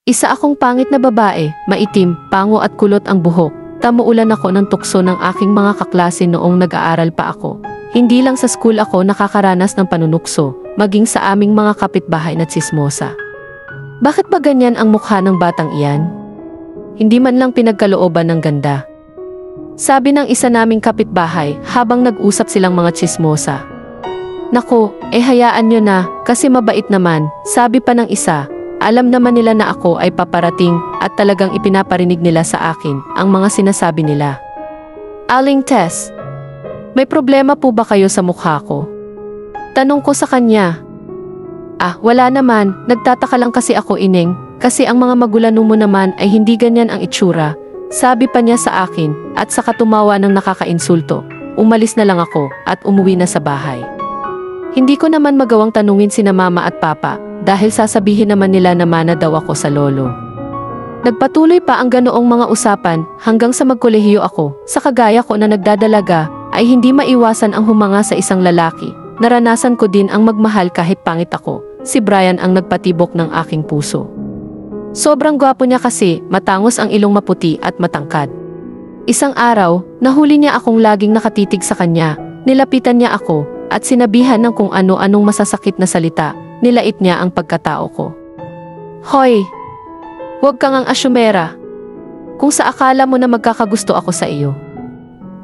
Isa akong pangit na babae, maitim, pango at kulot ang buhok. Tamuulan ako ng tukso ng aking mga kaklase noong nag-aaral pa ako. Hindi lang sa school ako nakakaranas ng panunukso, maging sa aming mga kapitbahay na tsismosa. Bakit ba ganyan ang mukha ng batang iyan? Hindi man lang pinagkalooban ng ganda. Sabi ng isa naming kapitbahay habang nag-usap silang mga tsismosa. Naku, hayaan nyo na, kasi mabait naman, sabi pa ng isa. Alam naman nila na ako ay paparating at talagang ipinaparinig nila sa akin ang mga sinasabi nila. Aling Tess, may problema po ba kayo sa mukha ko? Tanong ko sa kanya. Wala naman, nagtataka lang kasi ako ining, kasi ang mga magulang mo naman ay hindi ganyan ang itsura. Sabi pa niya sa akin at saka tumawa ng nakakainsulto. Umalis na lang ako at umuwi na sa bahay. Hindi ko naman magawang tanungin sina mama at papa dahil sasabihin naman nila na mana daw ako sa lolo. Nagpatuloy pa ang ganoong mga usapan hanggang sa magkolehiyo ako. Sa kagaya ko na nagdadalaga ay hindi maiwasan ang humanga sa isang lalaki. Naranasan ko din ang magmahal kahit pangit ako. Si Brian ang nagpatibok ng aking puso. Sobrang gwapo niya kasi, matangos ang ilong maputi at matangkad. Isang araw, nahuli niya akong laging nakatitig sa kanya. Nilapitan niya ako at sinabihan ng kung ano-anong masasakit na salita. Nilait niya ang pagkatao ko. Hoy! Huwag kang ang asyumera. Kung sa akala mo na magkakagusto ako sa iyo,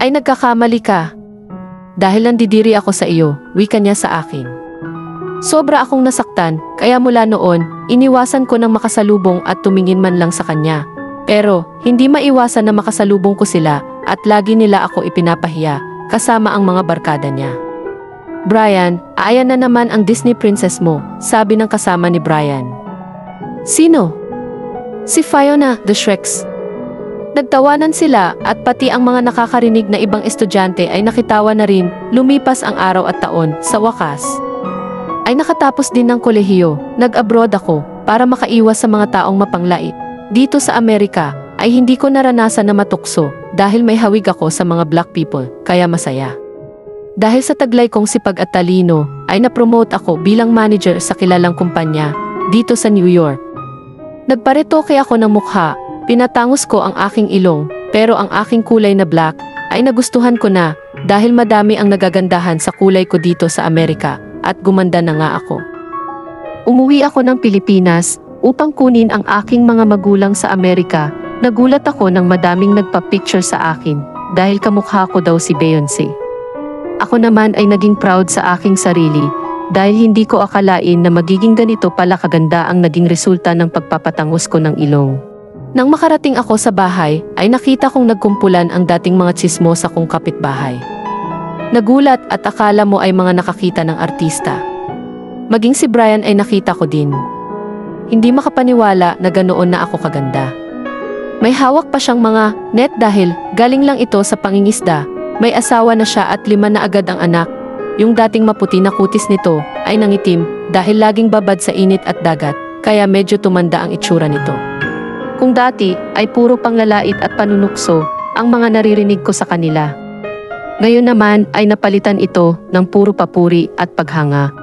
ay nagkakamali ka. Dahil nandidiri ako sa iyo, wika niya sa akin. Sobra akong nasaktan, kaya mula noon, iniwasan ko ng makasalubong at tumingin man lang sa kanya. Pero, hindi maiwasan na makasalubong ko sila at lagi nila ako ipinapahiya, kasama ang mga barkada niya. Brian, ayan na naman ang Disney princess mo, sabi ng kasama ni Brian. Sino? Si Fiona, the Shreks. Nagtawanan sila at pati ang mga nakakarinig na ibang estudyante ay nakitawa na rin. Lumipas ang araw at taon, sa wakas ay nakatapos din ng kolehiyo. Nag-abroad ako para makaiwas sa mga taong mapanglait. Dito sa Amerika ay hindi ko naranasan na matukso dahil may hawig ako sa mga black people, kaya masaya. Dahil sa taglay kong sipag at talino, ay napromote ako bilang manager sa kilalang kumpanya dito sa New York. Nagparetoke ako ng mukha, pinatangos ko ang aking ilong, pero ang aking kulay na black ay nagustuhan ko na dahil madami ang nagagandahan sa kulay ko dito sa Amerika at gumanda na nga ako. Umuwi ako ng Pilipinas upang kunin ang aking mga magulang sa Amerika. Nagulat ako nang madaming nagpa-picture sa akin dahil kamukha ko daw si Beyoncé. Ako naman ay naging proud sa aking sarili dahil hindi ko akalain na magiging ganito pala kaganda ang naging resulta ng pagpapatangos ko ng ilong. Nang makarating ako sa bahay, ay nakita kong nagkumpulan ang dating mga tsismosa kong kapitbahay. Nagulat at akala mo ay mga nakakita ng artista. Maging si Brian ay nakita ko din. Hindi makapaniwala na ganoon na ako kaganda. May hawak pa siyang mga net dahil galing lang ito sa pangingisda. May asawa na siya at 5 na agad ang anak. Yung dating maputi na kutis nito ay nangitim dahil laging babad sa init at dagat, kaya medyo tumanda ang itsura nito. Kung dati ay puro panglalait at panunukso ang mga naririnig ko sa kanila. Ngayon naman ay napalitan ito ng puro papuri at paghanga.